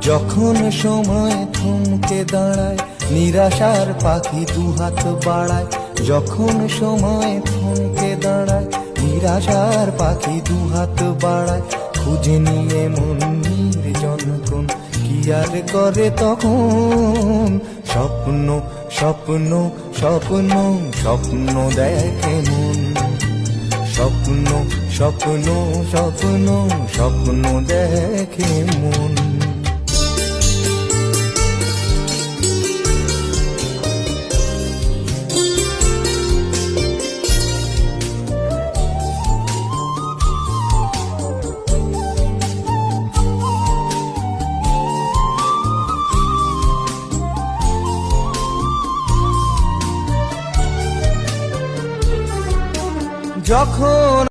যখন সময় থমকে দাঁড়ায়, নিরাশার পাখি দুহাত বাড়ায়। যখন সময় থমকে দাঁড়ায়, নিরাশার পাখি দুহাত বাড়ায়। খুঁজে নিয়ে মন নির্জন কোন কি আর করে তখন। স্বপ্ন স্বপ্ন স্বপ্ন স্বপ্ন দেখে মন। স্বপ্ন স্বপ্ন স্বপ্ন স্বপ্ন দেখে মন। যখন